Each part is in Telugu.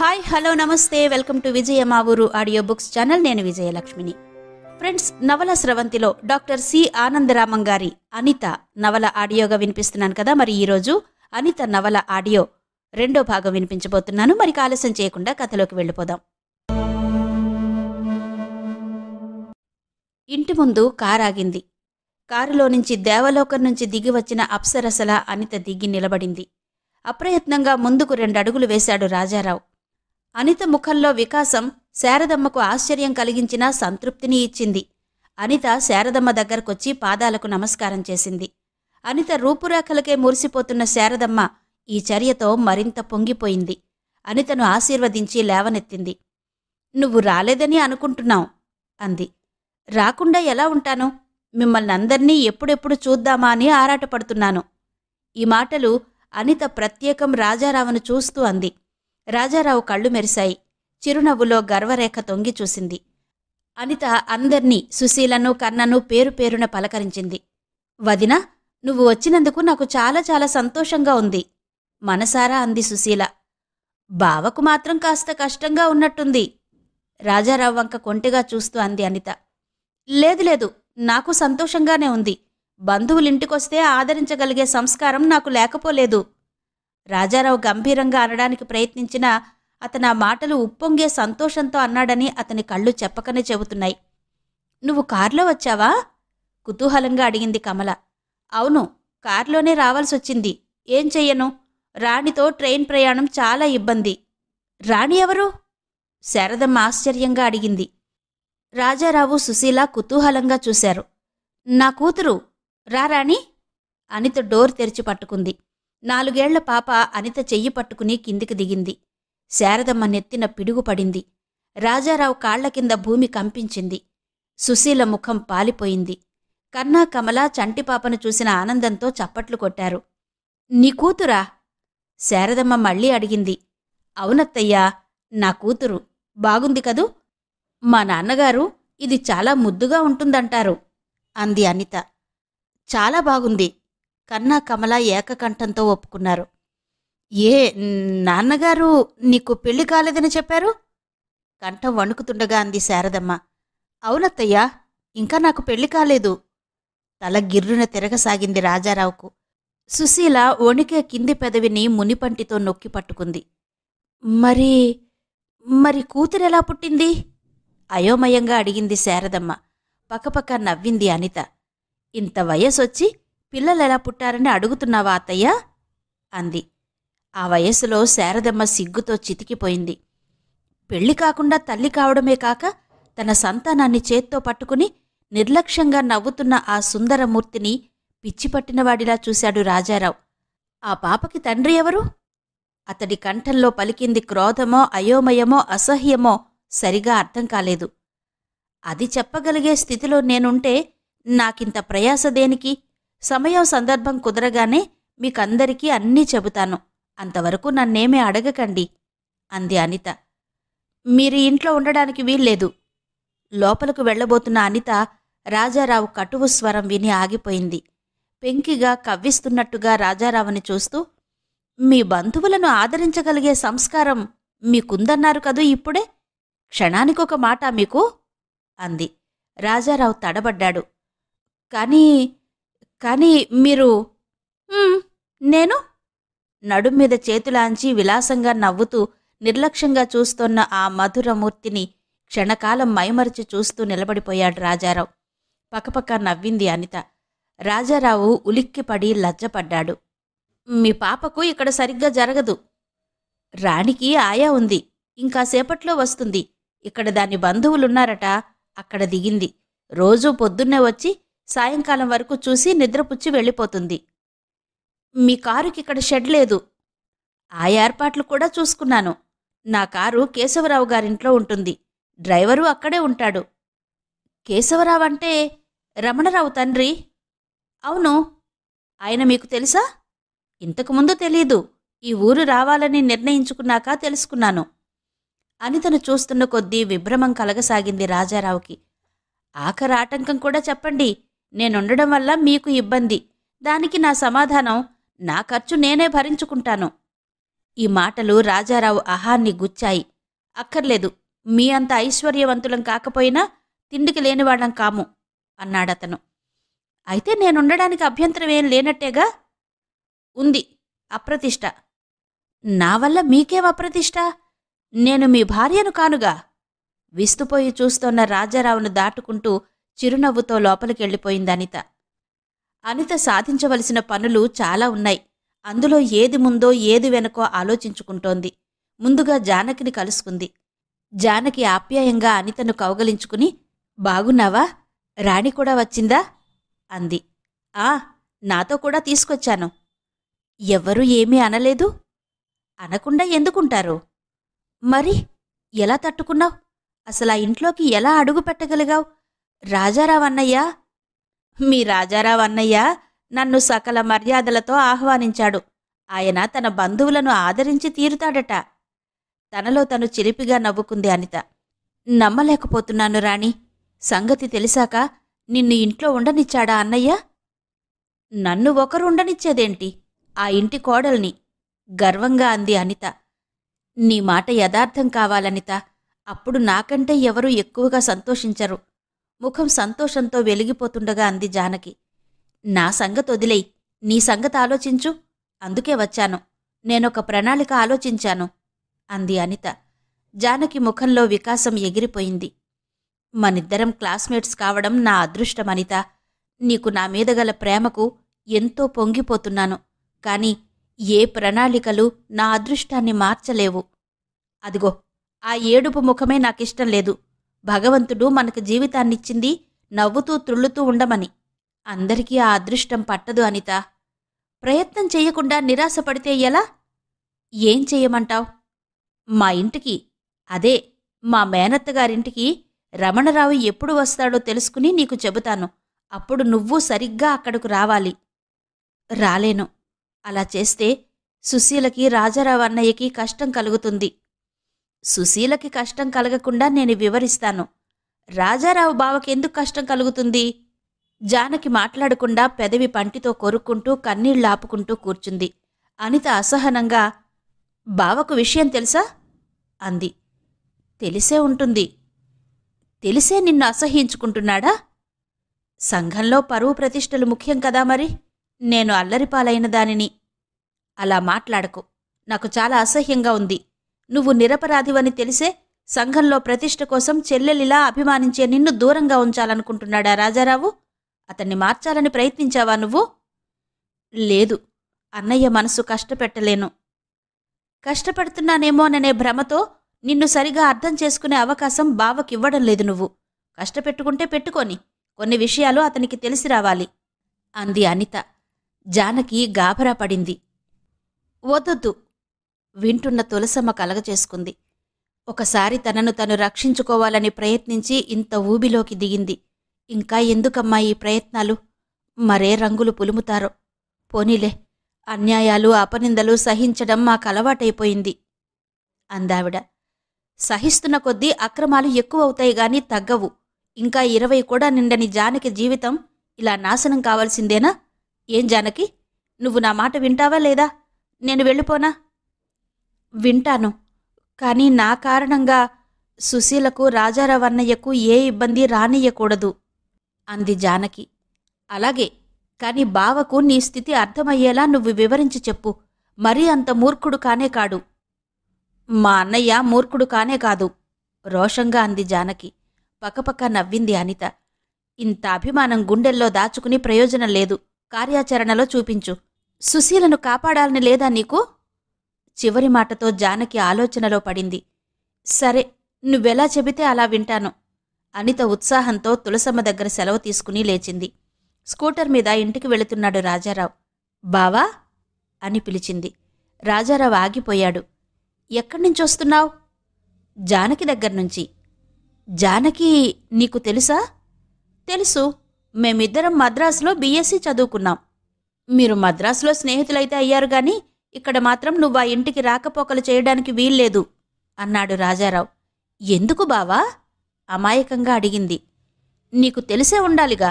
హాయ్ హలో నమస్తే వెల్కమ్ టు విజయ మా ఊరు ఆడియో బుక్స్ ఛానల్. నేను విజయలక్ష్మిని. ఫ్రెండ్స్, నవల స్రవంతిలో డాక్టర్ సి ఆనందరామం గారి అనిత నవల ఆడియోగా వినిపిస్తున్నాను కదా. మరి ఈరోజు అనిత నవల ఆడియో రెండో భాగం వినిపించబోతున్నాను. మరి ఆలస్యం చేయకుండా కథలోకి వెళ్ళిపోదాం. ఇంటి ముందు కారు ఆగింది. కారులో నుంచి దేవలోకం నుంచి దిగి వచ్చిన అప్సరసల అనిత దిగి నిలబడింది. అప్రయత్నంగా ముందుకు 2 అడుగులు వేశాడు రాజారావు. అనిత ముఖంలో వికాసం శారదమ్మకు ఆశ్చర్యం కలిగించినా సంతృప్తిని ఇచ్చింది. అనిత శారదమ్మ దగ్గరకొచ్చి పాదాలకు నమస్కారం చేసింది. అనిత రూపురేఖలకే మురిసిపోతున్న శారదమ్మ ఈ చర్యతో మరింత పొంగిపోయింది. అనితను ఆశీర్వదించి లేవనెత్తింది. "నువ్వు రాలేదని అనుకుంటున్నావు" అంది. "రాకుండా ఎలా ఉంటాను? మిమ్మల్ని అందర్నీ ఎప్పుడెప్పుడు చూద్దామా అని ఆరాటపడుతున్నాను." ఈ మాటలు అనిత ప్రత్యేకం రాజారావును చూస్తూ అంది. రాజారావు కళ్ళు మెరిశాయి. చిరునవ్వులో గర్వరేఖ తొంగి చూసింది. అనిత అందర్నీ, సుశీలను, కన్నను పేరు పేరున పలకరించింది. "వదినా, నువ్వు వచ్చినందుకు నాకు చాలా చాలా సంతోషంగా ఉంది" మనసారా అంది సుశీల. "బావకు మాత్రం కాస్త కష్టంగా ఉన్నట్టుంది" రాజారావు వంక కొంటెగా చూస్తూ అంది అనిత. "లేదు లేదు, నాకు సంతోషంగానే ఉంది. బంధువులింటికొస్తే ఆదరించగలిగే సంస్కారం నాకు లేకపోలేదు." రాజారావు గంభీరంగా అనడానికి ప్రయత్నించినా అతను ఆ మాటలు ఉప్పొంగే సంతోషంతో అన్నాడని అతని కళ్ళు చెప్పకనే చెబుతున్నాయి. "నువ్వు కారులో వచ్చావా?" కుతూహలంగా అడిగింది కమల. "అవును, కారులోనే రావాల్సొచ్చింది. ఏం చెయ్యను? రాణితో ట్రైన్ ప్రయాణం చాలా ఇబ్బంది." "రాణి ఎవరు?" శారదమ్మ ఆశ్చర్యంగా అడిగింది. రాజారావు, సుశీల కుతూహలంగా చూశారు. "నా కూతురు. రా రాణి." అనిత డోర్ తెరిచి పట్టుకుంది. 4 ఏళ్ల పాప అనిత చెయ్యి పట్టుకుని కిందికి దిగింది. శారదమ్మ నెత్తిన పిడుగు పడింది. రాజారావు కాళ్ల కింద భూమి కంపించింది. సుశీల ముఖం పాలిపోయింది. కన్నా, కమల చంటిపాపను చూసిన ఆనందంతో చప్పట్లు కొట్టారు. "నీ కూతురా?" శారదమ్మ మళ్ళీ అడిగింది. "అవునత్తయ్యా, నా కూతురు. బాగుంది కదూ? మా నాన్నగారు ఇది చాలా ముద్దుగా ఉంటుందంటారు" అంది అనిత. "చాలా బాగుంది." కన్నా, కమల ఏకకంఠంతో ఒప్పుకున్నారు. "ఏ, నాన్నగారు నీకు పెళ్లి కాలేదని చెప్పారు?" కంఠం వణుకుతుండగా అంది శారదమ్మ. "అవునత్తయ్యా, ఇంకా నాకు పెళ్లి కాలేదు." తల గిర్రున తిరగసాగింది రాజారావుకు. సుశీల వణికే కింది పెదవిని మునిపంటితో నొక్కి పట్టుకుంది. మరి మరి కూతురెలా పుట్టింది?" అయోమయంగా అడిగింది శారదమ్మ. పకపక నవ్వింది అనిత. "ఇంత వయసొచ్చి పిల్లలెలా పుట్టారని అడుగుతున్నావా అత్తయ్యా?" అంది. ఆ వయస్సులో శారదమ్మ సిగ్గుతో చితికిపోయింది. పెళ్లి కాకుండా తల్లి కావడమే కాక తన సంతానాన్ని చేత్తో పట్టుకుని నిర్లక్ష్యంగా నవ్వుతున్న ఆ సుందరమూర్తిని పిచ్చిపట్టినవాడిలా చూశాడు రాజారావు. "ఆ పాపకి తండ్రి ఎవరు?" అతడి కంఠంలో పలికింది క్రోధమో, అయోమయమో, అసహ్యమో సరిగా అర్థం కాలేదు. "అది చెప్పగలిగే స్థితిలో నేనుంటే నాకింత ప్రయాస దేనికి? సమయం సందర్భం కుదరగానే మీకందరికీ అన్నీ చెబుతాను. అంతవరకు నన్నేమీ అడగకండి" అంది అనిత. "మీరు ఇంట్లో ఉండడానికి వీల్లేదు." లోపలకు వెళ్లబోతున్న అనిత రాజారావు కటువు స్వరం విని ఆగిపోయింది. పెంకిగా కవ్విస్తున్నట్టుగా రాజారావుని చూస్తూ, "మీ బంధువులను ఆదరించగలిగే సంస్కారం మీకుందన్నారు కదూ ఇప్పుడే? క్షణానికొక మాట మీకు?" అంది. రాజారావు తడబడ్డాడు. కానీ మీరు..." నేను?" నడుం మీద చేతులాంచి విలాసంగా నవ్వుతూ నిర్లక్ష్యంగా చూస్తోన్న ఆ మధురమూర్తిని క్షణకాలం మైమరిచి చూస్తూ నిలబడిపోయాడు రాజారావు. పకపక నవ్వింది అనిత. రాజారావు ఉలిక్కిపడి లజ్జపడ్డాడు. "మీ పాపకు ఇక్కడ సరిగ్గా జరగదు. రాణికి ఆయా ఉంది. ఇంకాసేపట్లో వస్తుంది. ఇక్కడ దాని బంధువులున్నారట. అక్కడ దిగింది. రోజూ పొద్దున్నే వచ్చి సాయంకాలం వరకు చూసి నిద్రపుచ్చి వెళ్ళిపోతుంది. మీ కారుకిక్కడ షెడ్ లేదు." "ఆ ఏర్పాట్లు కూడా చూసుకున్నాను. నా కారు కేశవరావు గారింట్లో ఉంటుంది. డ్రైవరు అక్కడే ఉంటాడు." "కేశవరావంటే రమణరావు తండ్రి?" "అవును." "ఆయన మీకు తెలుసా?" "ఇంతకుముందు తెలీదు. ఈ ఊరు రావాలని నిర్ణయించుకున్నాక తెలుసుకున్నాను." అనితను చూస్తున్న కొద్దీ విభ్రమం కలగసాగింది రాజారావుకి. "ఆఖరి ఆటంకం కూడా చెప్పండి. నేనుండడం వల్ల మీకు ఇబ్బంది. దానికి నా సమాధానం, నా ఖర్చు నేనే భరించుకుంటాను." ఈ మాటలు రాజారావు అహాన్ని గుచ్చాయి. అక్కర్లేదు, మీ అంత ఐశ్వర్యవంతులం కాకపోయినా తిండికి లేనివాళ్లం కాము అన్నాడతను. అయితే నేనుండడానికి అభ్యంతరమేం లేనట్టేగా? ఉంది, అప్రతిష్ట. నా వల్ల మీకేం అప్రతిష్ట? నేను మీ భార్యను కానుగా. విస్తుపోయి చూస్తోన్న రాజారావును దాటుకుంటూ చిరునవ్వుతో లోపలికెళ్ళిపోయింది అనిత. అనిత సాధించవలసిన పనులు చాలా ఉన్నాయి. అందులో ఏది ముందో ఏది వెనకో ఆలోచించుకుంటోంది. ముందుగా జానకిని కలుసుకుంది. జానకి ఆప్యాయంగా అనితను కౌగలించుకుని, బాగున్నావా? రాణి కూడా వచ్చిందా అంది. ఆ, నాతో కూడా తీసుకొచ్చాను. ఎవ్వరూ ఏమీ అనలేదు? అనకుండా ఎందుకుంటారు? మరి ఎలా తట్టుకున్నావు? అసలా ఇంట్లోకి ఎలా అడుగు పెట్టగలిగావు? రాజారావు అన్నయ్య, మీ రాజారావు అన్నయ్య నన్ను సకల మర్యాదలతో ఆహ్వానించాడు. ఆయన తన బంధువులను ఆదరించి తీరుతాడట. తనలో తను చిలిపిగా నవ్వుకుంది అనిత. నమ్మలేకపోతున్నాను రాణి. సంగతి తెలిసాక నిన్ను ఇంట్లో ఉండనిచ్చాడా అన్నయ్య? నన్ను ఒకరు ఉండనిచ్చేదేంటి? ఆ ఇంటి కోడల్ని గర్వంగా అంది అనిత. నీ మాట యథార్థం కావాలనిత. అప్పుడు నాకంటే ఎవరూ ఎక్కువగా సంతోషించరు. ముఖం సంతోషంతో వెలిగిపోతుండగా అంది జానకి. నా సంగతొదిలేయ్, నీ సంగతి ఆలోచించు. అందుకే వచ్చాను. నేనొక ప్రణాళిక ఆలోచించాను అంది అనిత. జానకి ముఖంలో వికాసం ఎగిరిపోయింది. మనిద్దరం క్లాస్మేట్స్ కావడం నా అదృష్టమనిత. నీకు నా మీద గల ప్రేమకు ఎంతో పొంగిపోతున్నాను. కాని ఏ ప్రణాళికలు నా అదృష్టాన్ని మార్చలేవు. అదిగో ఆ ఏడుపు ముఖమే నాకిష్టం లేదు. భగవంతుడు మనకు జీవితాన్నిచ్చింది నవ్వుతూ త్రుళ్ళుతూ ఉండమని. అందరికీ ఆ అదృష్టం పట్టదు అనిత. ప్రయత్నం చెయ్యకుండా నిరాశపడితే ఎలా? ఏం చెయ్యమంటావ్? మా ఇంటికి, అదే మా మేనత్తగారింటికి రమణరావు ఎప్పుడు వస్తాడో తెలుసుకుని నీకు చెబుతాను. అప్పుడు నువ్వు సరిగ్గా అక్కడకు రావాలి. రాలేను. అలా చేస్తే సుశీలకి రాజారావు అన్నయ్యకి కష్టం కలుగుతుంది. సుశీలకి కష్టం కలగకుండా నేను వివరిస్తాను. రాజారావు బావకెందుకు కష్టం కలుగుతుంది? జానకి మాట్లాడకుండా పెదవి పంటితో కొరుక్కుంటూ కన్నీళ్లాపుకుంటూ కూర్చుంది. అనిత అసహనంగా, బావకు విషయం తెలుసా అంది. తెలిసే ఉంటుంది. తెలిసే నిన్ను అసహ్యించుకుంటున్నాడా? సంఘంలో పరువు ప్రతిష్టలు ముఖ్యం కదా మరి. నేను అల్లరిపాలైన దానిని. అలా మాట్లాడకు. నాకు చాలా అసహ్యంగా ఉంది. నువ్వు నిరపరాధివని తెలిసే సంఘంలో ప్రతిష్ట కోసం చెల్లెలిలా అభిమానించే నిన్ను దూరంగా ఉంచాలనుకుంటున్నాడా రాజారావు? అతన్ని మార్చాలని ప్రయత్నించావా నువ్వు? లేదు, అన్నయ్య మనసు కష్టపెట్టలేను. కష్టపెడుతున్నానేమోననే భ్రమతో నిన్ను సరిగా అర్థం చేసుకునే అవకాశం బావకివ్వడం లేదు నువ్వు. కష్టపెట్టుకుంటే పెట్టుకొని కొన్ని విషయాలు అతనికి తెలిసి రావాలి అంది అనిత. జానకి గాభరా పడింది. వద్దొద్దు. వింటున్న తులసమ్మ కలగచేసుకుంది. ఒకసారి తనను తను రక్షించుకోవాలని ప్రయత్నించి ఇంత ఊబిలోకి దిగింది. ఇంకా ఎందుకమ్మా ఈ ప్రయత్నాలు? మరే రంగులు పులుముతారో. పోనీలే, అన్యాయాలు అపనిందలు సహించడం మాకలవాటైపోయింది అందావిడ. సహిస్తున్న కొద్దీ అక్రమాలు ఎక్కువవుతాయి గాని తగ్గవు. ఇంకా 20 కూడా నిండని జానకి జీవితం ఇలా నాశనం కావాల్సిందేనా? ఏం జానకి, నువ్వు నా మాట వింటావా లేదా? నేను వెళ్ళిపోనా? వింటాను. కానీ నా కారణంగా సుశీలకు రాజారావన్నయ్యకు ఏ ఇబ్బంది రానియ్యకూడదు అంది జానకి. అలాగే, కాని బావకు నీ స్థితి అర్థమయ్యేలా నువ్వు వివరించి చెప్పు. మరీ అంత మూర్ఖుడు కానే కాడు. మా అన్నయ్య మూర్ఖుడు కానే కాదు రోషంగా అంది జానకి. పకపక నవ్వింది అనిత. ఇంత అభిమానం గుండెల్లో దాచుకుని ప్రయోజనం లేదు. కార్యాచరణలో చూపించు. సుశీలను కాపాడాలని లేదా నీకు? చివరి మాటతో జానకి ఆలోచనలో పడింది. సరే, నువ్వెలా చెబితే అలా వింటాను. అనిత ఉత్సాహంతో తులసమ్మ దగ్గర సెలవు తీసుకుని లేచింది. స్కూటర్ మీద ఇంటికి వెళుతున్నాడు రాజారావు. బావా అని పిలిచింది. రాజారావు ఆగిపోయాడు. ఎక్కడ్నించొస్తున్నావు? జానకి దగ్గర్నుంచి. జానకి నీకు తెలుసా? తెలుసు. మేమిద్దరం మద్రాసులో బీఎస్సీ చదువుకున్నాం. మీరు మద్రాసులో స్నేహితులైతే అయ్యారు గాని ఇక్కడ మాత్రం నువ్వా ఇంటికి రాకపోకలు చేయడానికి వీల్లేదు అన్నాడు రాజారావు. ఎందుకు బావా? అమాయకంగా అడిగింది. నీకు తెలిసే ఉండాలిగా.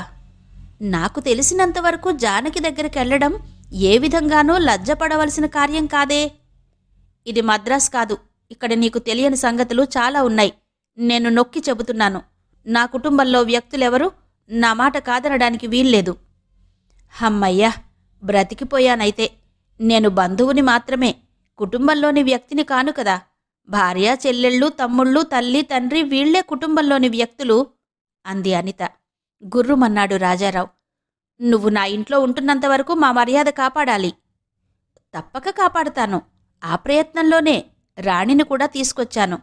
నాకు తెలిసినంతవరకు జానకి దగ్గరికెళ్లడం ఏ విధంగానూ లజ్జపడవలసిన కార్యం కాదే. ఇది మద్రాస్ కాదు. ఇక్కడ నీకు తెలియని సంగతులు చాలా ఉన్నాయి. నేను నొక్కి చెబుతున్నాను. నా కుటుంబంలో వ్యక్తులెవరూ నా మాట కాదనడానికి వీల్లేదు. హమ్మయ్యా, బ్రతికిపోయానైతే. నేను బంధువుని మాత్రమే, కుటుంబంలోని వ్యక్తిని కాను కదా. భార్య, చెల్లెళ్ళు, తమ్ముళ్ళు, తల్లి, తండ్రి వీళ్లే కుటుంబంలోని వ్యక్తులు అంది అనిత. గుర్రుమన్నాడు రాజారావు. నువ్వు నా ఇంట్లో ఉంటున్నంతవరకు మా మర్యాద కాపాడాలి. తప్పక కాపాడుతాను. ఆ ప్రయత్నంలోనే రాణిని కూడా తీసుకొచ్చాను.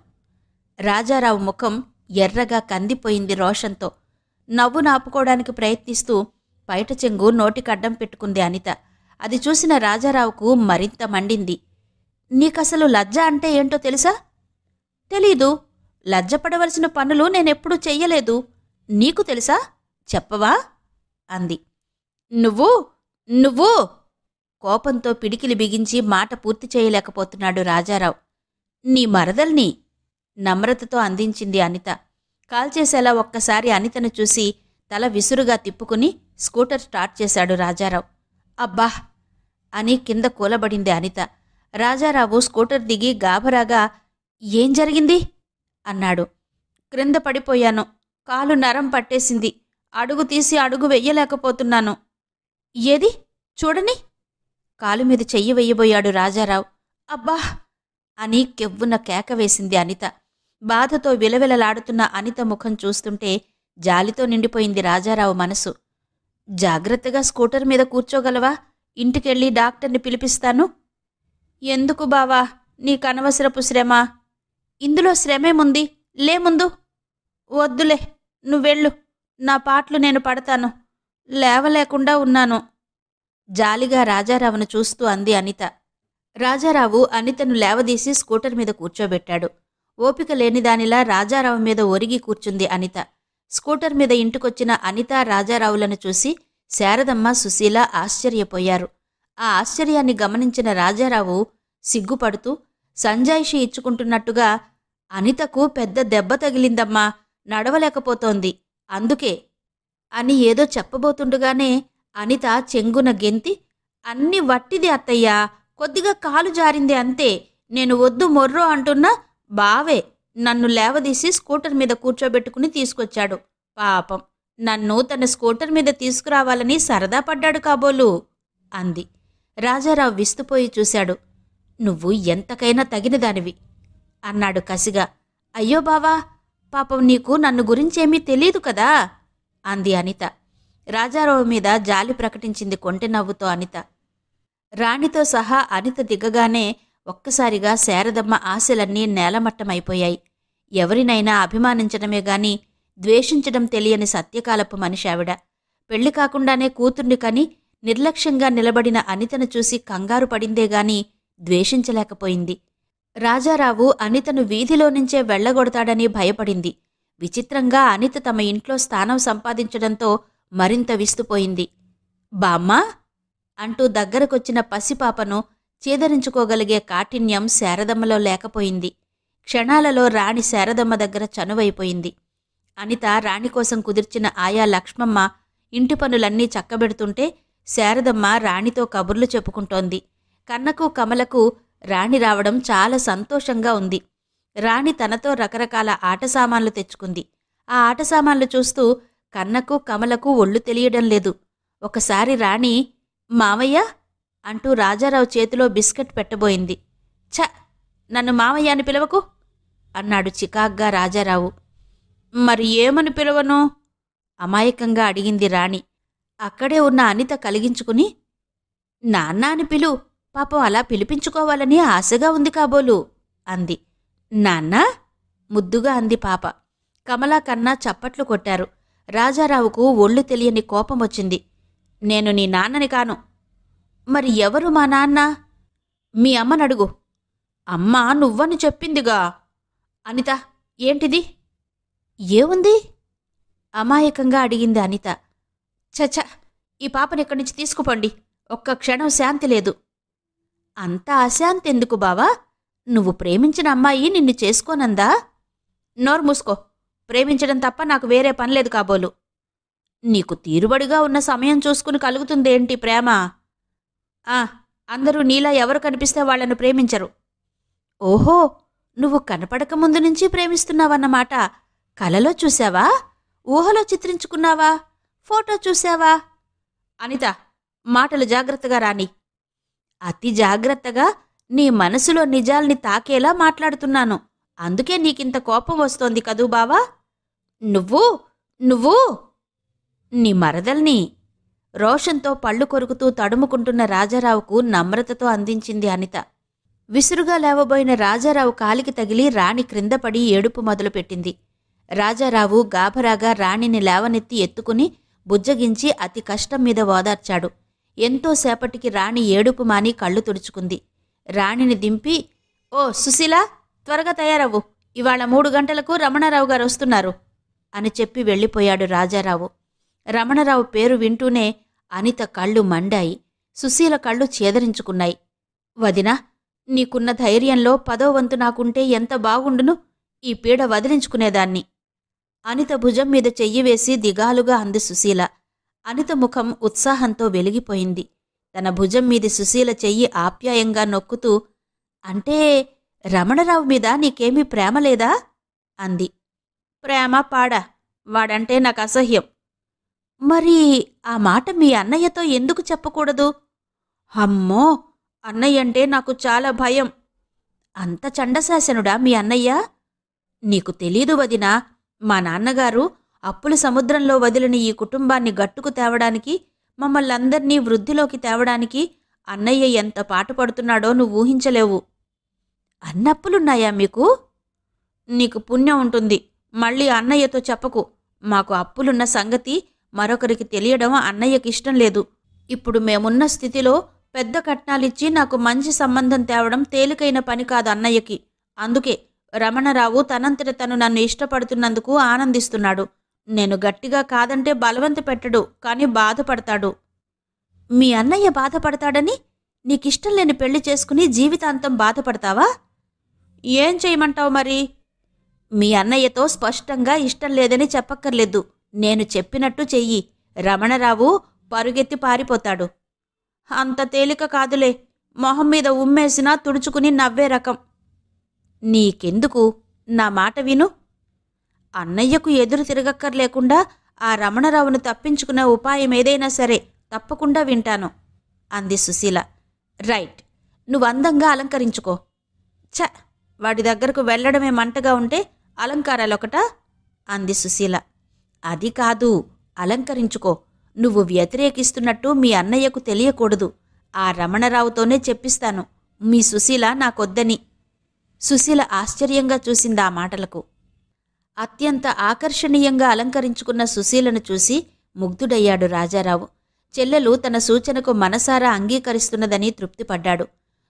రాజారావు ముఖం ఎర్రగా కందిపోయింది రోషంతో. నవ్వు నాపుకోవడానికి ప్రయత్నిస్తూ పైట చెంగు నోటికడ్డం పెట్టుకుంది అనిత. అది చూసిన రాజారావుకు మరింత మండింది. నీకసలు లజ్జ అంటే ఏంటో తెలుసా? తెలీదు. లజ్జపడవలసిన పనులు నేనెప్పుడూ చెయ్యలేదు. నీకు తెలుసా? చెప్పవా అంది. నువ్వు నువ్వు కోపంతో పిడికిలి బిగించి మాట పూర్తి చేయలేకపోతున్నాడు రాజారావు. నీ మరదల్ని నమ్రతతో అందించింది అనిత. కాల్చేసేలా ఒక్కసారి అనితను చూసి తల విసురుగా తిప్పుకుని స్కూటర్ స్టార్ట్ చేశాడు రాజారావు. అబ్బా అని కింద కూలబడింది అనిత. రాజారావు స్కూటర్ దిగి గాభరాగా ఏం జరిగింది అన్నాడు. క్రింద పడిపోయాను. కాలు నరం పట్టేసింది. అడుగు తీసి అడుగు వెయ్యలేకపోతున్నాను. ఏది చూడని. కాలుమీద చెయ్యి వెయ్యబోయాడు రాజారావు. అబ్బా అని కెవ్వున కేక వేసింది అనిత. బాధతో విలవిలలాడుతున్న అనిత ముఖం చూస్తుంటే జాలితో నిండిపోయింది రాజారావు మనసు. జాగ్రత్తగా స్కూటర్ మీద కూర్చోగలవా? ఇంటికెళ్ళి డాక్టర్ని పిలిపిస్తాను. ఎందుకు బావా, నీకనవసరపు శ్రమ? ఇందులో శ్రమేముంది? లేముందు. వద్దులే, నువ్వెళ్ళు. నా పాట్లు నేను పడతాను. లేవలేకుండా ఉన్నాను. జాలిగా రాజారావును చూస్తూ అంది అనిత. రాజారావు అనితను లేవదీసి స్కూటర్ మీద కూర్చోబెట్టాడు. ఓపిక లేనిదానిలా రాజారావు మీద ఒరిగి కూర్చుంది అనిత. స్కూటర్ మీద ఇంటికొచ్చిన అనిత, రాజారావులను చూసి శారదమ్మ, సుశీల ఆశ్చర్యపోయారు. ఆ ఆశ్చర్యాన్ని గమనించిన రాజారావు సిగ్గుపడుతూ సంజాయిషి ఇచ్చుకుంటున్నట్టుగా, అనితకు పెద్ద దెబ్బ తగిలిందమ్మా, నడవలేకపోతోంది, అందుకే అని ఏదో చెప్పబోతుండగానే అనిత చెంగున గెంతి, అన్ని వట్టిది అత్తయ్యా, కొద్దిగా కాలు జారింది అంతే. నేను వద్దు మొర్రో అంటున్నా బావే నన్ను లేవదీసి స్కూటర్ మీద కూర్చోబెట్టుకుని తీసుకొచ్చాడు. పాపం, నన్ను తన స్కూటర్ మీద తీసుకురావాలని సరదా పడ్డాడు కాబోలు అంది. రాజారావు విస్తుపోయి చూశాడు. నువ్వు ఎంతకైనా తగినదానివి అన్నాడు కసిగా. అయ్యో బావా, పాపం నీకు నన్ను గురించేమీ తెలీదు కదా అంది అనిత. రాజారావు మీద జాలి ప్రకటించింది కొంటె నవ్వుతో అనిత. రాణితో సహా అనిత దిగగానే ఒక్కసారిగా శారదమ్మ ఆశలన్నీ నేలమట్టమైపోయాయి. ఎవరినైనా అభిమానించడమే గాని ద్వేషించడం తెలియని సత్యకాలపు మనిషావిడ. పెళ్లి కాకుండానే కూతుర్ని కని నిర్లక్ష్యంగా నిలబడిన అనితను చూసి కంగారు పడిందేగాని ద్వేషించలేకపోయింది. రాజారావు అనితను వీధిలో నుంచే వెళ్లగొడతాడని భయపడింది. విచిత్రంగా అనిత తమ ఇంట్లో స్థానం సంపాదించడంతో మరింత విస్తుపోయింది. బామ్మా అంటూ దగ్గరకొచ్చిన పసిపాపను చేదరించుకోగలిగే కాఠిన్యం శారదమ్మలో లేకపోయింది. క్షణాలలో రాణి శారదమ్మ దగ్గర చనువైపోయింది. అనిత రాణికోసం కుదిర్చిన ఆయా లక్ష్మమ్మ ఇంటి పనులన్నీ చక్కబెడుతుంటే శారదమ్మ రాణితో కబుర్లు చెప్పుకుంటోంది. కన్నకు, కమలకు రాణి రావడం చాలా సంతోషంగా ఉంది. రాణి తనతో రకరకాల ఆట సామాన్లు తెచ్చుకుంది. ఆ ఆట సామాన్లు చూస్తూ కన్నకు, కమలకు ఒళ్ళు తెలియడం లేదు. ఒకసారి రాణి మావయ్య అంటూ రాజారావు చేతిలో బిస్కెట్ పెట్టబోయింది. ఛ, నన్ను మావయ్య అని పిలవకు అన్నాడు చికాగ్గా రాజారావు. మరి ఏమని పిలవను అమాయకంగా అడిగింది రాణి. అక్కడే ఉన్న అనిత కలిగించుకుని, నాన్న అని పిలు, పాపం అలా పిలిపించుకోవాలని ఆశగా ఉంది కాబోలు అంది. నాన్నా ముద్దుగా అంది పాప. కమలా కన్నా చప్పట్లు కొట్టారు. రాజారావుకు ఒళ్ళు తెలియని కోపమొచ్చింది. నేను నీ నాన్నని కాను. మరి ఎవరు మా నాన్న? మీ అమ్మనడుగు. అమ్మ నువ్వని చెప్పిందిగా. అనిత, ఏంటిది? ఏముంది అమాయకంగా అడిగింది అనిత. చచ, ఈ పాపనిక్కడి నుంచి తీసుకుపోండి. ఒక్క క్షణం శాంతి లేదు. అంత అశాంతి ఎందుకు బావా? నువ్వు ప్రేమించిన అమ్మాయి నిన్ను చేసుకోనందా? నోరు మూసుకో. ప్రేమించడం తప్ప నాకు వేరే పనిలేదు కాబోలు. నీకు తీరుబడిగా ఉన్న సమయం చూసుకుని కలుగుతుందేంటి ప్రేమ? అందరూ నీలా ఎవరు కనిపిస్తే వాళ్లను ప్రేమించరు. ఓహో, నువ్వు కనపడక ముందు నుంచి ప్రేమిస్తున్నావన్నమాట. కలలో చూశావా? ఊహలో చిత్రించుకున్నావా? ఫోటో చూశావా? అనిత, మాటలు జాగ్రత్తగా రాని. అతి జాగ్రత్తగా నీ మనసులో నిజాల్ని తాకేలా మాట్లాడుతున్నాను. అందుకే నీకింత కోపం వస్తోంది కదూ బావా? నువ్వు నువ్వు నీ మరదల్ని రోషంతో పళ్ళు కొరుకుతూ తడుముకుంటున్న రాజారావుకు నమ్రతతో అందించింది అనిత. విసురుగా లేవబోయిన రాజారావు కాలికి తగిలి రాణి క్రిందపడి ఏడుపు మొదలుపెట్టింది. రాజారావు గాభరాగా రాణిని లేవనెత్తి ఎత్తుకుని బుజ్జగించి అతి కష్టం మీద ఓదార్చాడు. ఎంతోసేపటికి రాణి ఏడుపు మాని కళ్ళు తుడుచుకుంది. రాణిని దింపి, ఓ సుశీలా, త్వరగా తయారవ్వు, ఇవాళ 3 గంటలకు రమణారావు గారు వస్తున్నారు అని చెప్పి వెళ్ళిపోయాడు రాజారావు. రమణరావు పేరు వింటూనే అనిత కళ్ళు మండాయి. సుశీల కళ్ళు చేదరించుకున్నాయి. వదినా, నీకున్న ధైర్యంలో 10వ వంతు నాకుంటే ఎంత బాగుండును. ఈ పీడ వదిలించుకునేదాన్ని. అనిత భుజం మీద చెయ్యి వేసి దిగాలుగా అంది సుశీల. అనిత ముఖం ఉత్సాహంతో వెలిగిపోయింది. తన భుజం మీది సుశీల చెయ్యి ఆప్యాయంగా నొక్కుతూ, అంటే రమణరావు మీద నీకేమీ ప్రేమ లేదా? అంది. ప్రేమ పాడా, వాడంటే నాకు అసహ్యం. మరి ఆ మాట మీ అన్నయ్యతో ఎందుకు చెప్పకూడదు? అమ్మో, అన్నయ్యంటే నాకు చాలా భయం. అంత చండశాసనుడా మీ అన్నయ్య? నీకు తెలీదు వదినా, మా నాన్నగారు అప్పుల సముద్రంలో వదిలిన ఈ కుటుంబాన్ని గట్టుకు తేవడానికి, మమ్మల్నందర్నీ వృద్ధిలోకి తేవడానికి అన్నయ్య ఎంత పాటుపడుతున్నాడో నువ్వు ఊహించలేవు. అన్నప్పులున్నాయా మీకు? నీకు పుణ్యం ఉంటుంది. మళ్ళీ అన్నయ్యతో చెప్పకు. మాకు అప్పులున్న సంగతి మరొకరికి తెలియడం అన్నయ్యకిష్టం లేదు. ఇప్పుడు మేమున్న స్థితిలో పెద్ద కట్నాలిచ్చి నాకు మంచి సంబంధం తేవడం తేలికైన పని కాదు అన్నయ్యకి. అందుకే రమణరావు తనంతట తను నన్ను ఇష్టపడుతున్నందుకు ఆనందిస్తున్నాడు. నేను గట్టిగా కాదంటే బలవంత పెట్టడు, కాని బాధపడతాడు. మీ అన్నయ్య బాధపడతాడని నీకిష్టం లేని పెళ్లి చేసుకుని జీవితాంతం బాధపడతావా? ఏం చేయమంటావు మరి? మీ అన్నయ్యతో స్పష్టంగా ఇష్టం లేదని చెప్పక్కర్లేదు. నేను చెప్పినట్టు చెయ్యి. రమణరావు పరుగెత్తి పారిపోతాడు. అంత తేలిక కాదులే. మొహం మీద ఉమ్మేసినా తుడుచుకుని నవ్వే రకం. నీకెందుకు? నా మాట విను. అన్నయ్యకు ఎదురు తిరగక్కర్లేకుండా ఆ రమణరావును తప్పించుకునే ఉపాయం ఏదైనా సరే తప్పకుండా వింటాను అంది సుశీల. రైట్, నువ్వందంగా అలంకరించుకో. ఛ, వాడి దగ్గరకు వెళ్లడమే మంటగా ఉంటే అలంకారాలొకటా? అంది సుశీల. అది కాదు, అలంకరించుకో. నువ్వు వ్యతిరేకిస్తున్నట్టు మీ అన్నయ్యకు తెలియకూడదు. ఆ రమణరావుతోనే చెప్పిస్తాను మీ సుశీల నాకొద్దని. సుశీల ఆశ్చర్యంగా చూసింది ఆ మాటలకు. అత్యంత ఆకర్షణీయంగా అలంకరించుకున్న సుశీలను చూసి ముగ్ధుడయ్యాడు రాజారావు. చెల్లెలు తన సూచనకు మనసారా అంగీకరిస్తున్నదని తృప్తిపడ్డాడు.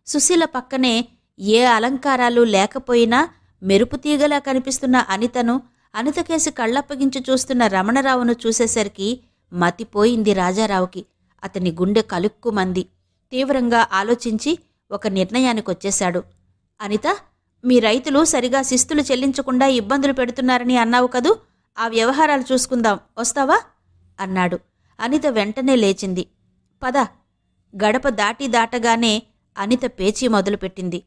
సుశీల పక్కనే ఏ అలంకారాలు లేకపోయినా మెరుపుతీగలా కనిపిస్తున్న అనితను, అనితకేసి కళ్ళప్పగించి చూస్తున్న రమణరావును చూసేసరికి మతిపోయింది రాజారావుకి. అతని గుండె కలుక్కుమంది. తీవ్రంగా ఆలోచించి ఒక నిర్ణయానికొచ్చేశాడు. అనిత, మీ రైతులు సరిగా శిస్తులు చెల్లించకుండా ఇబ్బందులు పెడుతున్నారని అన్నావు కదూ, ఆ వ్యవహారాలు చూసుకుందాం, వస్తావా? అన్నాడు. అనిత వెంటనే లేచింది. పద. గడప దాటగానే అనిత పేచీ మొదలుపెట్టింది.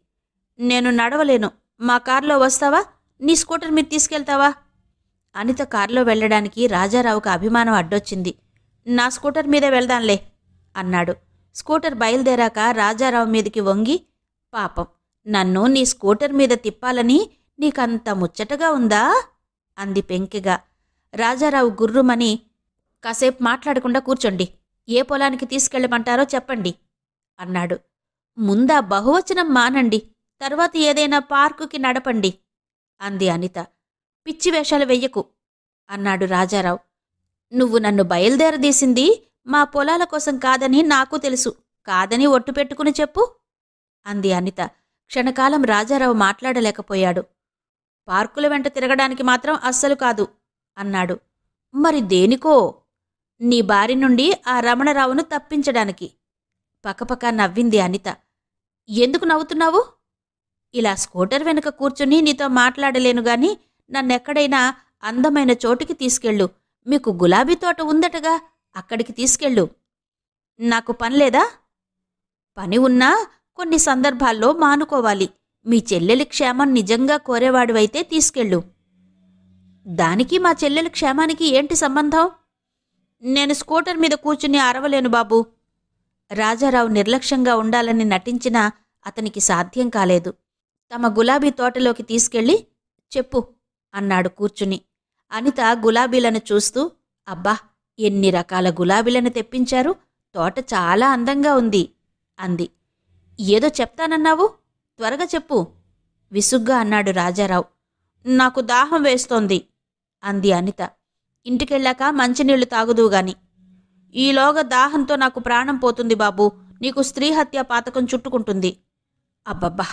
నేను నడవలేను, మా కారులో వస్తావా? నీ స్కూటర్ మీద తీసుకెళ్తావా? అనిత కారులో వెళ్లడానికి రాజారావుకు అభిమానం అడ్డొచ్చింది. నా స్కూటర్ మీదే వెళ్దాంలే అన్నాడు. స్కూటర్ బయలుదేరాక రాజారావు మీదికి వంగి, పాపం, నన్ను నీ స్కూటర్ మీద తిప్పాలని నీకంత ముచ్చటగా ఉందా? అంది పెంకిగా. రాజారావు గుర్రుమని, కాసేపు మాట్లాడకుండా కూర్చోండి, ఏ పొలానికి తీసుకెళ్ళమంటారో చెప్పండి అన్నాడు. ముందా బహువచనం మానండి, తర్వాత ఏదైనా పార్కుకి నడపండి అంది అనిత. పిచ్చి వేషాలు వెయ్యకు అన్నాడు రాజారావు. నువ్వు నన్ను బయలుదేరదీసింది మా పొలాల కోసం కాదని నాకు తెలుసు. కాదని ఒట్టు పెట్టుకుని చెప్పు అంది అనిత. క్షణకాలం రాజారావు మాట్లాడలేకపోయాడు. పార్కుల వెంట తిరగడానికి మాత్రం అస్సలు కాదు అన్నాడు. మరి దేనికో? నీ బారి నుండి ఆ రమణరావును తప్పించడానికి. పకపక నవ్వింది అనిత. ఎందుకు నవ్వుతున్నావు? ఇలా స్కూటర్ వెనుక కూర్చుని నీతో మాట్లాడలేనుగాని నన్నెక్కడైనా అందమైన చోటికి తీసుకెళ్ళు. మీకు గులాబీ తోట ఉందటగా, అక్కడికి తీసుకెళ్ళు. నాకు పనిలేదా? పని ఉన్నా కొన్ని సందర్భాల్లో మానుకోవాలి. మీ చెల్లెలి క్షేమం నిజంగా కోరేవాడివైతే తీసుకెళ్ళు. దానికి మా చెల్లెలి క్షేమానికి ఏంటి సంబంధం? నేను స్కూటర్ మీద కూర్చుని అరవలేను బాబూ. రాజారావు నిర్లక్ష్యంగా ఉండాలని నటించినా అతనికి సాధ్యం కాలేదు. తమ గులాబీ తోటలోకి తీసుకెళ్ళి చెప్పు అన్నాడు కూర్చుని. అనిత గులాబీలను చూస్తూ, అబ్బా, ఎన్ని రకాల గులాబీలను తెప్పించారు, తోట చాలా అందంగా ఉంది అంది. ఏదో చెప్తానన్నావు, త్వరగా చెప్పు విసుగ్గా అన్నాడు రాజారావు. నాకు దాహం వేస్తోంది అంది అనిత. ఇంటికెళ్ళాక మంచినీళ్లు తాగుదువుగాని. ఈలోగా దాహంతో నాకు ప్రాణం పోతుంది బాబూ, నీకు స్త్రీహత్య పాతకం చుట్టుకుంటుంది. అబ్బబ్బా!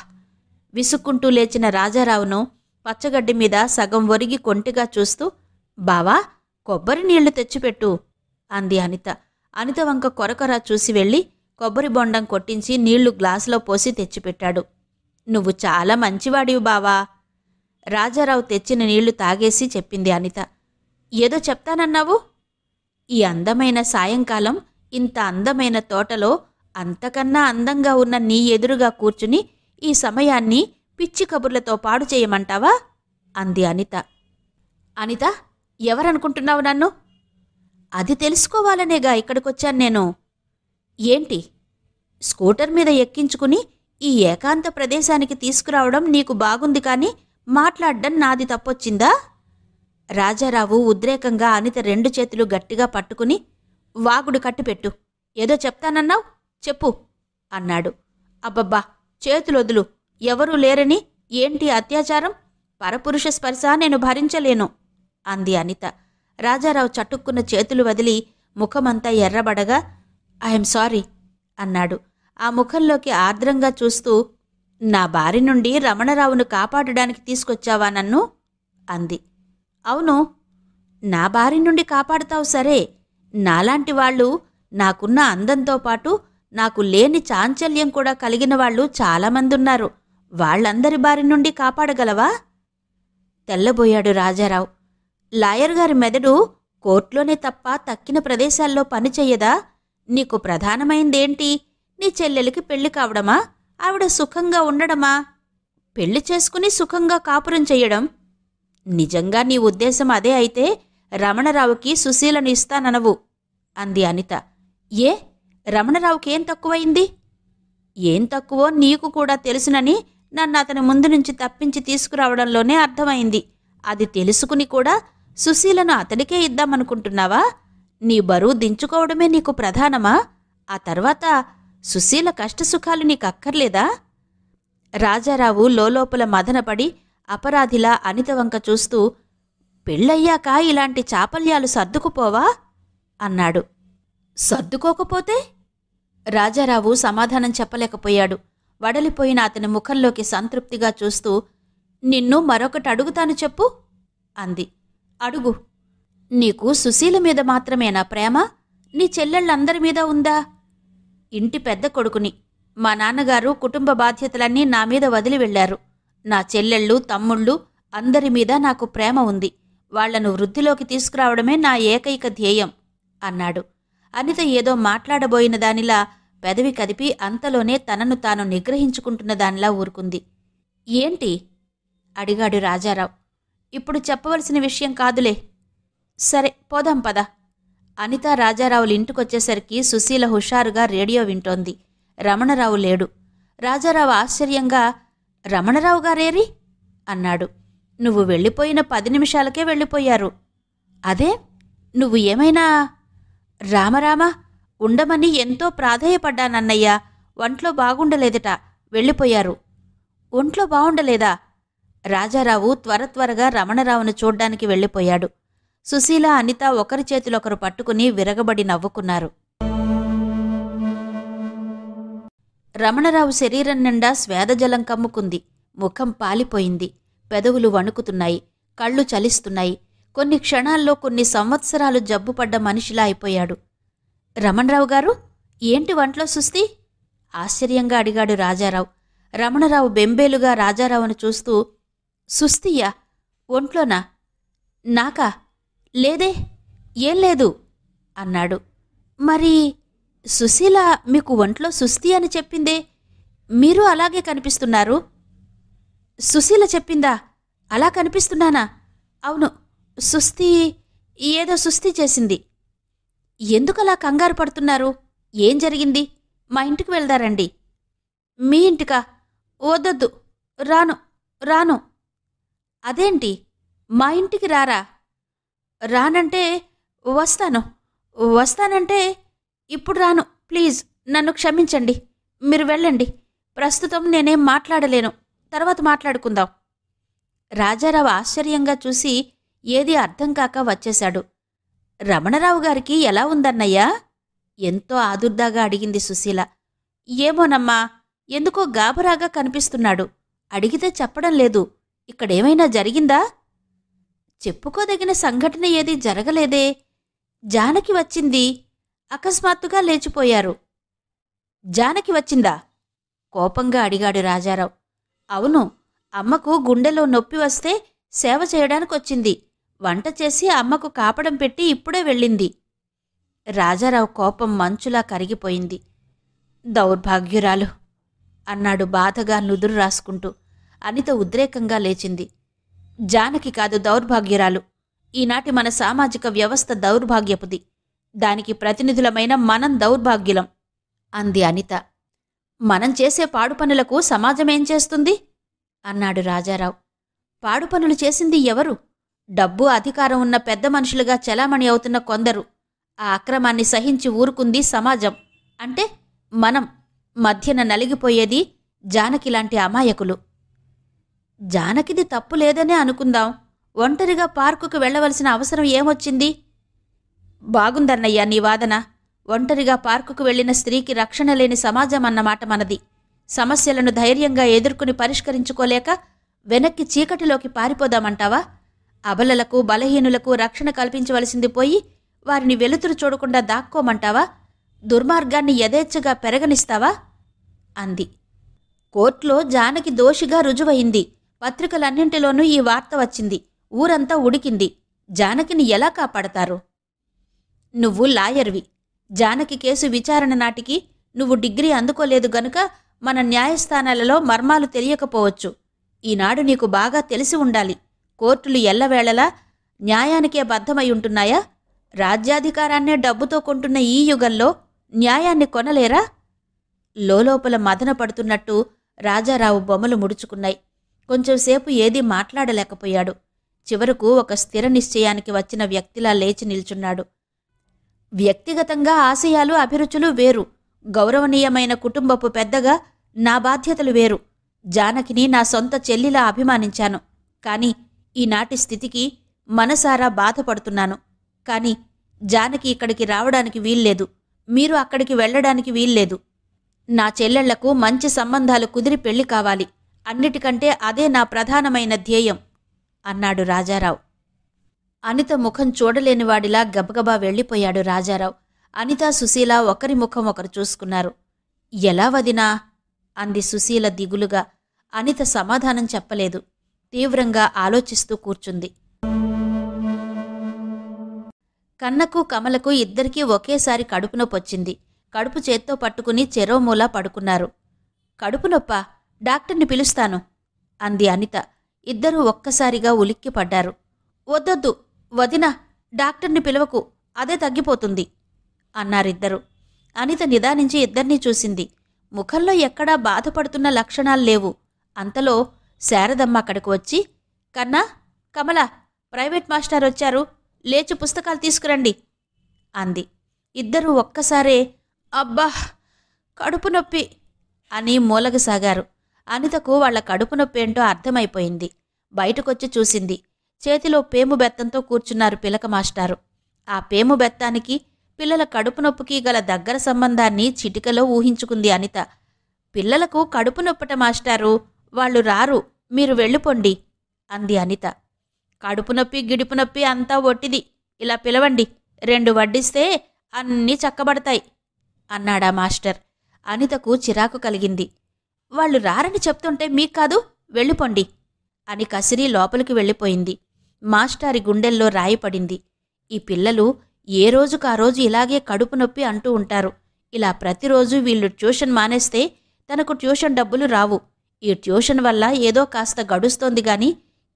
విసుక్కుంటూ లేచిన రాజారావును పచ్చగడ్డి మీద సగం ఒరిగి కొంటిగా చూస్తూ, బావా, కొబ్బరి నీళ్లు తెచ్చిపెట్టు అంది అనిత. అనిత వంక కొరకొరా చూసి వెళ్ళి కొబ్బరి బొండం కొట్టించి నీళ్లు గ్లాసులో పోసి తెచ్చిపెట్టాడు. నువ్వు చాలా మంచివాడివి బావా. రాజారావు తెచ్చిన నీళ్లు తాగేసి చెప్పింది అనిత. ఏదో చెప్తానన్నావు? ఈ అందమైన సాయంకాలం ఇంత అందమైన తోటలో అంతకన్నా అందంగా ఉన్న నీ ఎదురుగా కూర్చుని ఈ సమయాన్ని పిచ్చి కబుర్లతో పాడు చేయమంటావా అంది అనిత. అనిత, ఎవరనుకుంటున్నావు నన్ను? అది తెలుసుకోవాలనేగా ఇక్కడికొచ్చాను నేను. ఏంటి? స్కూటర్ మీద ఎక్కించుకుని ఈ ఏకాంత ప్రదేశానికి తీసుకురావడం నీకు బాగుంది, కానీ మాట్లాడ్డం నాది తప్పొచ్చిందా? రాజారావు ఉద్రేకంగా అనిత 2 చేతులు గట్టిగా పట్టుకుని, వాగుడు కట్టిపెట్టు, ఏదో చెప్తానన్నావు, చెప్పు అన్నాడు. అబ్బబ్బా, చేతులొదులు, ఎవరూ లేరని ఏంటి అత్యాచారం? పరపురుష స్పర్శ నేను భరించలేను అంది అనిత. రాజారావు చటుక్కున్న చేతులు వదిలి ముఖమంతా ఎర్రబడగా, ఐఎమ్ సారీ అన్నాడు. ఆ ముఖంలోకి ఆర్ద్రంగా చూస్తూ, నా బారి నుండి రమణరావును కాపాడడానికి తీసుకొచ్చావా నన్ను అంది. అవును, నా బారి నుండి కాపాడుతావు సరే, నాలాంటి వాళ్ళు, నాకున్న అందంతో పాటు నాకు లేని చాంచల్యం కూడా కలిగిన వాళ్ళు చాలామందున్నారు. వాళ్ళందరి బారి నుండి కాపాడగలవా? తెల్లబోయాడు రాజారావు. లాయర్ గారి మెదడు కోర్టులోనే తప్ప తక్కిన ప్రదేశాల్లో పనిచెయ్యదా? నీకు ప్రధానమైందేంటి? నీ చెల్లెలికి పెళ్లి కావడమా, ఆవిడ సుఖంగా ఉండడమా? పెళ్లి చేసుకుని సుఖంగా కాపురం చెయ్యడం. నిజంగా నీ ఉద్దేశం అదే అయితే రమణరావుకి సుశీలను ఇస్తాననవు అంది అనిత. ఏ, రమణరావుకేం తక్కువైంది? ఏం తక్కువో నీకు కూడా తెలుసునని నన్ను అతని ముందు నుంచి తప్పించి తీసుకురావడంలోనే అర్థమైంది. అది తెలుసుకుని కూడా సుశీలను అతడికే ఇద్దామనుకుంటున్నావా? నీ బరువు దించుకోవడమే నీకు ప్రధానమా? ఆ తర్వాత సుశీల కష్టసుఖాలు నీకక్కర్లేదా? రాజారావు లోలోపల మదనపడి అపరాధిలా అనిత వంక చూస్తూ, పెళ్ళయ్యాక ఇలాంటి చాపల్యాలు సర్దుకుపోవా అన్నాడు. సర్దుకోకపోతే? రాజారావు సమాధానం చెప్పలేకపోయాడు. వడలిపోయిన అతని ముఖంలోకి సంతృప్తిగా చూస్తూ, నిన్ను మరొకటి అడుగుతాను, చెప్పు అంది. అడుగు. నీకు సుశీల మీద మాత్రమేనా ప్రేమ? నీ చెల్లెళ్ళందరి మీద ఉందా? ఇంటి పెద్ద కొడుకుని. మా నాన్నగారు కుటుంబ బాధ్యతలన్నీ నా మీద వదిలి వెళ్లారు. నా చెల్లెళ్ళు, తమ్ముళ్ళు అందరి మీద నాకు ప్రేమ ఉంది. వాళ్లను వృద్ధిలోకి తీసుకురావడమే నా ఏకైక ధ్యేయం అన్నాడు. అనిత ఏదో మాట్లాడబోయిన దానిలా పెదవి కదిపి అంతలోనే తనను తాను నిగ్రహించుకుంటున్న దానిలా ఊరుకుంది. ఏంటి అడిగాడు రాజారావు. ఇప్పుడు చెప్పవలసిన విషయం కాదులే. సరే, పోదాం పద. అనిత రాజారావులు ఇంటికొచ్చేసరికి సుశీల హుషారుగా రేడియో వింటోంది. రమణరావు లేడు. రాజారావు ఆశ్చర్యంగా, రమణరావు గారేరి అన్నాడు. నువ్వు వెళ్ళిపోయిన 10 నిమిషాలకే వెళ్ళిపోయారు. అదే, నువ్వు ఏమైనా? రామరామ, ఉండమని ఎంతో ప్రాధేయపడ్డానన్నయ్యా. ఒంట్లో బాగుండలేదట, వెళ్ళిపోయారు. ఒంట్లో బావుండలేదా? రాజారావు త్వరగా రమణరావును చూడ్డానికి వెళ్ళిపోయాడు. సుశీల, అనిత ఒకరి చేతులొకరు పట్టుకుని విరగబడి నవ్వుకున్నారు. రమణరావు శరీరం నిండా స్వేదజలం కమ్ముకుంది. ముఖం పాలిపోయింది. పెదవులు వణుకుతున్నాయి. కళ్ళు చలిస్తున్నాయి. కొన్ని క్షణాల్లో కొన్ని సంవత్సరాలు జబ్బుపడ్డ మనిషిలా అయిపోయాడు. రమణరావు గారు, ఏంటి వంట్లో సుస్తి? ఆశ్చర్యంగా అడిగాడు రాజారావు. రమణరావు బెంబేలుగా రాజారావును చూస్తూ, సుస్తియా? ఒంట్లోనా? నాకా? లేదే, ఏం లేదు అన్నాడు. మరి సుశీల మీకు ఒంట్లో సుస్తి అని చెప్పిందే? మీరు అలాగే కనిపిస్తున్నారు. సుశీల చెప్పిందా? అలా కనిపిస్తున్నానా? అవును, సుస్థి, ఏదో సుస్థి చేసింది. ఎందుకలా కంగారు పడుతున్నారు? ఏం జరిగింది? మా ఇంటికి వెళ్దారండి. మీ ఇంటికా? వద్దొద్దు, రాను రాను. అదేంటి, మా ఇంటికి రారా? రానంటే వస్తాను. వస్తానంటే ఇప్పుడు రాను. ప్లీజ్ నన్ను క్షమించండి. మీరు వెళ్ళండి. ప్రస్తుతం నేనేం మాట్లాడలేను. తర్వాత మాట్లాడుకుందాం. రాజారావు ఆశ్చర్యంగా చూసి ఏదీ అర్థం కాక వచ్చేశాడు. రమణరావు గారికి ఎలా ఉందన్నయ్యా? ఎంతో ఆదుర్దాగా అడిగింది సుశీల. ఏమోనమ్మా, ఎందుకో గాబరాగా కనిపిస్తున్నాడు. అడిగితే చెప్పడం లేదు. ఇక్కడేమైనా జరిగిందా? చెప్పుకోదగిన సంఘటన ఏదీ జరగలేదే. జానకి వచ్చింది. అకస్మాత్తుగా లేచిపోయారు. జానకి వచ్చిందా? కోపంగా అడిగాడు రాజారావు. అవును, అమ్మకు గుండెలో నొప్పి వస్తే సేవ చేయడానికొచ్చింది. వంట చేసి అమ్మకు కాపడం పెట్టి ఇప్పుడే వెళ్ళింది. రాజారావు కోపం మంచులా కరిగిపోయింది. దౌర్భాగ్యురాలు అన్నాడు బాధగా నుదురు రాసుకుంటూ. అనిత ఉద్రేకంగా లేచింది. జానకి కాదు దౌర్భాగ్యురాలు. ఈనాటి మన సామాజిక వ్యవస్థ దౌర్భాగ్యపుది. దానికి ప్రతినిధులమైన మనం దౌర్భాగ్యులం అంది అనిత. మనం చేసే పాడుపనులకు సమాజమేం చేస్తుంది? అన్నాడు రాజారావు. పాడుపనులు చేసింది ఎవరు? డబ్బు అధికారం ఉన్న పెద్ద మనుషులుగా చెలామణి అవుతున్న కొందరు. ఆ అక్రమాన్ని సహించి ఊరుకుంది సమాజం. అంటే మనం. మధ్యన నలిగిపోయేది జానకిలాంటి అమాయకులు. జానకిది తప్పు లేదనే అనుకుందాం. ఒంటరిగా పార్కుకు వెళ్లవలసిన అవసరం ఏమొచ్చింది? బాగుందన్నయ్యా నీ వాదన. ఒంటరిగా పార్కుకు వెళ్లిన స్త్రీకి రక్షణ లేని సమాజం అన్నమాట మనది. సమస్యలను ధైర్యంగా ఎదుర్కొని పరిష్కరించుకోలేక వెనక్కి చీకటిలోకి పారిపోదామంటావా? అబలలకు బలహీనులకు రక్షణ కల్పించవలసింది పోయి వారిని వెలుతురు చూడకుండా దాక్కోమంటావా? దుర్మార్గాన్ని యథేచ్ఛగా పెరగనిస్తావా? అంది. కోర్టులో జానకి దోషిగా రుజువయింది. పత్రికలన్నింటిలోనూ ఈ వార్త వచ్చింది. ఊరంతా ఉడికింది. జానకిని ఎలా కాపాడతారు? నువ్వు లాయర్వి. జానకి కేసు విచారణ నాటికి నువ్వు డిగ్రీ అందుకోలేదు గనుక మన న్యాయస్థానాలలో మర్మాలు తెలియకపోవచ్చు. ఈనాడు నీకు బాగా తెలిసి ఉండాలి. కోర్టులు ఎల్లవేళలా న్యాయానికే బద్ధమై ఉంటున్నాయా? రాజ్యాధికారాన్నే డబ్బుతో కొంటున్న ఈ యుగంలో న్యాయాన్ని కొనలేరా? లోలోపల మదన పడుతున్నట్టు రాజారావు బొమ్మలు ముడుచుకున్నాయి. కొంచెంసేపు ఏదీ మాట్లాడలేకపోయాడు. చివరకు ఒక స్థిర నిశ్చయానికి వచ్చిన వ్యక్తిలా లేచి నిల్చున్నాడు. వ్యక్తిగతంగా ఆశయాలు అభిరుచులు వేరు. గౌరవనీయమైన కుటుంబపు పెద్దగా నా బాధ్యతలు వేరు. జానకిని నా సొంత చెల్లిలా అభిమానించాను. కాని ఈనాటి స్థితికి మనసారా బాధపడుతున్నాను. కాని జానకి ఇక్కడికి రావడానికి వీల్లేదు. మీరు అక్కడికి వెళ్లడానికి వీల్లేదు. నా చెల్లెళ్లకు మంచి సంబంధాలు కుదిరి పెళ్లి కావాలి. అన్నిటికంటే అదే నా ప్రధానమైన ధ్యేయం అన్నాడు రాజారావు. అనిత ముఖం చూడలేనివాడిలా గబగబా వెళ్లిపోయాడు రాజారావు. అనిత సుశీల ఒకరి ముఖం ఒకరు చూసుకున్నారు. ఎలా వదినా? అంది సుశీల దిగులుగా. అనిత సమాధానం చెప్పలేదు. తీవ్రంగా ఆలోచిస్తూ కూర్చుంది. కన్నకు కమలకు ఇద్దరికీ ఒకేసారి కడుపు నొప్పొచ్చింది. కడుపు చేత్తో పట్టుకుని చెరోమూలా పడుకున్నారు. కడుపు నొప్పా? డాక్టర్ని పిలుస్తాను అంది అనిత. ఇద్దరూ ఒక్కసారిగా ఉలిక్కిపడ్డారు. వద్దొద్దు వదినా, డాక్టర్ని పిలవకు, అదే తగ్గిపోతుంది అన్నారిద్దరు. అనిత నిదానించి ఇద్దర్నీ చూసింది. ముఖంలో ఎక్కడా బాధపడుతున్న లక్షణాలు లేవు. అంతలో శారదమ్మ అక్కడికి వచ్చి, కన్నా, కమల, ప్రైవేట్ మాస్టర్ వచ్చారు, లేచి పుస్తకాలు తీసుకురండి అంది. ఇద్దరూ ఒక్కసారే అబ్బా కడుపు నొప్పి అని మూలగసాగారు. అనితకు వాళ్ల కడుపు నొప్పేంటో అర్థమైపోయింది. బయటకొచ్చి చూసింది. చేతిలో పేము బెత్తంతో కూర్చున్నారు పిలక మాస్టారు. ఆ పేము బెత్తానికి పిల్లల కడుపు నొప్పికి గల దగ్గర సంబంధాన్ని చిటికలో ఊహించుకుంది అనిత. పిల్లలకు కడుపు నొప్పట మాస్టారు, వాళ్ళు రారు, మీరు వెళ్ళిపోండి అంది అనిత. కడుపు నొప్పి గిడుపు నొప్పి అంతా ఒట్టిది. ఇలా పిలవండి, 2 వడ్డిస్తే అన్నీ చక్కబడతాయి అన్నాడా మాస్టర్. అనితకు చిరాకు కలిగింది. వాళ్ళు రారని చెప్తుంటే మీక్కాదు, వెళ్ళిపోండి అని కసిరి లోపలికి వెళ్ళిపోయింది. మాస్టారి గుండెల్లో రాయిపడింది. ఈ పిల్లలు ఏ రోజుకా రోజు ఇలాగే కడుపు నొప్పి అంటూ ఉంటారు. ఇలా ప్రతిరోజు వీళ్ళు ట్యూషన్ మానేస్తే తనకు ట్యూషన్ డబ్బులు రావు. ఈ ట్యూషన్ వల్ల ఏదో కాస్త గడుస్తోంది గాని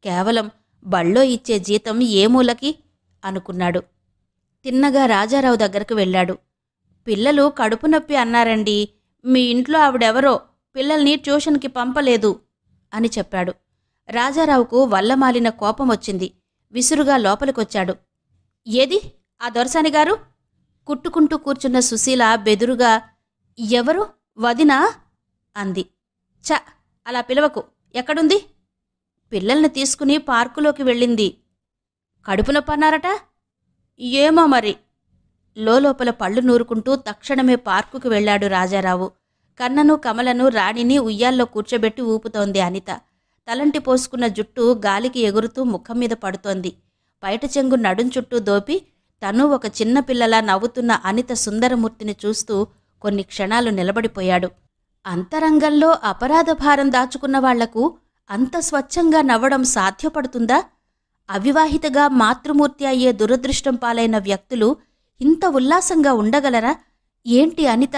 కేవలం బళ్ళో ఇచ్చే జీతం ఏ మూలకి అనుకున్నాడు. తిన్నగా రాజారావు దగ్గరకు వెళ్ళాడు. పిల్లలు కడుపు నొప్పి అన్నారండి. మీ ఇంట్లో ఆవిడెవరో పిల్లల్ని ట్యూషన్కి పంపలేదు అని చెప్పాడు. రాజారావుకు వల్లమాలిన కోపం వచ్చింది. విసురుగా లోపలికొచ్చాడు. ఏది ఆ దొరసానిగారు? కుట్టుకుంటూ కూర్చున్న సుశీల బెదురుగా ఎవరు వదినా అంది. చ అలా పిలవకు. ఎక్కడుంది? పిల్లల్ని తీసుకుని పార్కులోకి వెళ్ళింది. కడుపు నొప్పన్నారట? ఏమో మరి. లోపల పళ్ళు నూరుకుంటూ తక్షణమే పార్కుకు వెళ్లాడు రాజారావు. కన్నను, కమలను, రాణిని ఉయ్యాల్లో కూర్చోబెట్టి ఊపుతోంది అనిత. తలంటి పోసుకున్న జుట్టు గాలికి ఎగురుతూ ముఖం మీద పడుతోంది. పైట చెంగు నడుం చుట్టూ దోపి తను ఒక చిన్న పిల్లలా నవ్వుతున్న అనిత సుందరమూర్తిని చూస్తూ కొన్ని క్షణాలు నిలబడిపోయాడు. అంతరంగంలో అపరాధ భారం దాచుకున్న వాళ్లకు అంత స్వచ్ఛంగా నవ్వడం సాధ్యపడుతుందా? అవివాహితగా మాతృమూర్తి అయ్యే దురదృష్టం పాలైన వ్యక్తులు ఇంత ఉల్లాసంగా ఉండగలరా? ఏంటి అనిత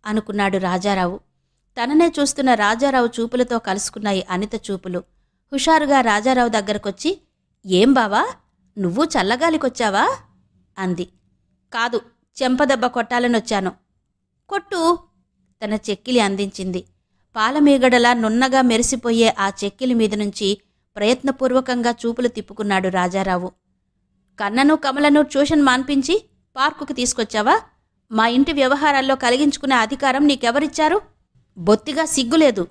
అనుకున్నాడు రాజారావు. తననే చూస్తున్న రాజారావు చూపులతో కలుసుకున్నాయి అనిత చూపులు. హుషారుగా రాజారావు దగ్గరకొచ్చి, ఏం బావా, నువ్వు చల్లగాలికొచ్చావా అంది. కాదు, చెంపదెబ్బ కొట్టాలనొచ్చాను. కొట్టు తన చెక్కిలి అందించింది. పాలమీగడలా నున్నగా మెరిసిపోయే ఆ చెక్కిలి మీద నుంచి ప్రయత్నపూర్వకంగా చూపులు తిప్పుకున్నాడు రాజారావు. కన్నను, కమలను ట్యూషన్ మాన్పించి పార్కుకి తీసుకొచ్చావా? మా ఇంటి వ్యవహారాల్లో కలిగించుకునే అధికారం నీకెవరిచ్చారు? బొత్తిగా సిగ్గులేదు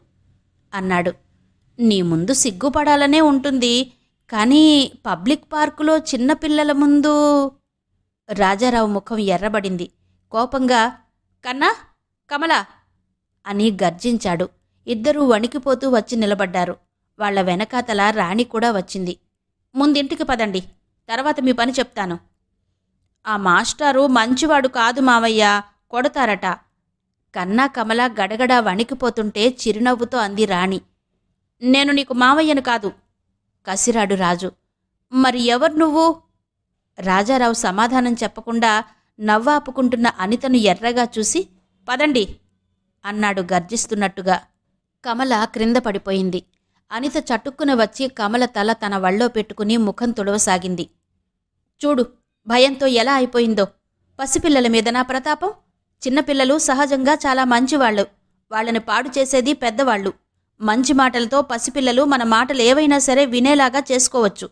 అన్నాడు. నీ ముందు సిగ్గుపడాలనే ఉంటుంది, కానీ పబ్లిక్ పార్కులో చిన్నపిల్లల ముందు. రాజారావు ముఖం ఎర్రబడింది. కోపంగా కన్నా, కమలా అని గర్జించాడు. ఇద్దరూ వణికిపోతూ వచ్చి నిలబడ్డారు. వాళ్ల వెనకాతల రాణి కూడా వచ్చింది. ముందింటికి పదండి, తర్వాత మీ పని చెప్తాను. ఆ మాస్టారు మంచివాడు కాదు మావయ్య, కొడతారట. కన్నా, కమల గడగడా వణికిపోతుంటే చిరునవ్వుతో అంది రాణి. నేను నీకు మావయ్యను కాదు కసిరాడు రాజు. మరి ఎవరు నువ్వు? రాజారావు సమాధానం చెప్పకుండా నవ్వాపుకుంటున్న అనితను ఎర్రగా చూసి పదండి అన్నాడు గర్జిస్తున్నట్టుగా. కమల క్రింద పడిపోయింది. అనిత చటుక్కున వచ్చి కమల తల తన వళ్ళో పెట్టుకుని ముఖం తుడవసాగింది. చూడు భయంతో ఎలా అయిపోయిందో. పసిపిల్లల మీద నా ప్రతాపం. చిన్నపిల్లలు సహజంగా చాలా మంచివాళ్లు. వాళ్లని పాడు చేసేది పెద్దవాళ్లు. మంచి మాటలతో పసిపిల్లలు మన మాటలు ఏవైనా సరే వినేలాగా చేసుకోవచ్చు.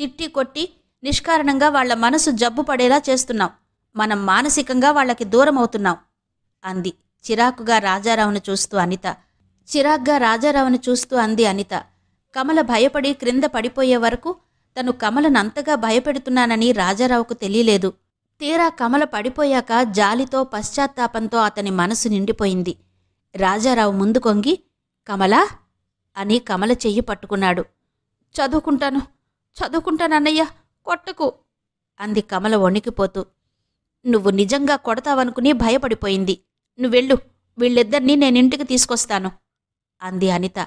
తిట్టి కొట్టి నిష్కారణంగా వాళ్ల మనసు జబ్బు పడేలా చేస్తున్నాం. మనం మానసికంగా వాళ్లకి దూరమవుతున్నాం అంది చిరాకుగా రాజారావును చూస్తూ అనిత. చిరాగ్గా రాజారావును చూస్తూ అంది అనిత. కమల భయపడి క్రింద పడిపోయే వరకు తను కమలనంతగా భయపెడుతున్నానని రాజారావుకు తెలియలేదు. తీరా కమల పడిపోయాక జాలితో పశ్చాత్తాపంతో అతని మనసు నిండిపోయింది. రాజారావు ముందు కొంగి కమలా అని కమల చెయ్యి పట్టుకున్నాడు. చదువుకుంటానన్నయ్య, కొట్టకు అంది కమల వణికిపోతూ. నువ్వు నిజంగా కొడతావనుకుని భయపడిపోయింది. నువ్వెళ్ళు, వీళ్ళిద్దరినీ నేనింటికి తీసుకొస్తాను అంది అనిత.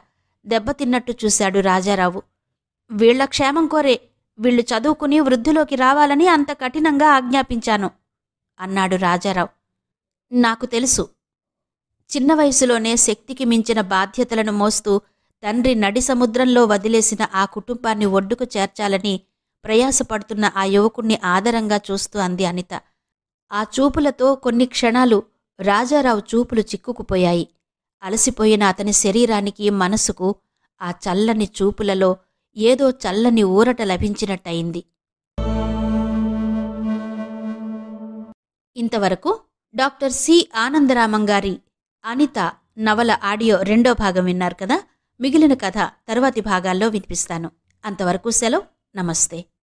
దెబ్బతిన్నట్టు చూశాడు రాజారావు. వీళ్ల క్షేమం కోరే, వీళ్లు చదువుకుని వృద్ధిలోకి రావాలని అంత కఠినంగా ఆజ్ఞాపించాను అన్నాడు రాజారావు. నాకు తెలుసు. చిన్న వయసులోనే శక్తికి మించిన బాధ్యతలను మోస్తూ తండ్రి నడి సముద్రంలో వదిలేసిన ఆ కుటుంబాన్ని ఒడ్డుకు చేర్చాలని ప్రయాసపడుతున్న ఆ యువకుణ్ణి ఆదరంగా చూస్తూ అంది అనిత. ఆ చూపులతో కొన్ని క్షణాలు రాజారావు చూపులు చిక్కుకుపోయాయి. అలసిపోయిన అతని శరీరానికి, మనసుకు ఆ చల్లని చూపులలో ఏదో చల్లని ఊరట లభించినట్టయింది. ఇంతవరకు డాక్టర్ సి ఆనందరామం గారి అనిత నవల ఆడియో 2వ భాగం విన్నారు కదా. మిగిలిన కథ తరువాతి భాగాల్లో వినిపిస్తాను. అంతవరకు సెలవు. నమస్తే.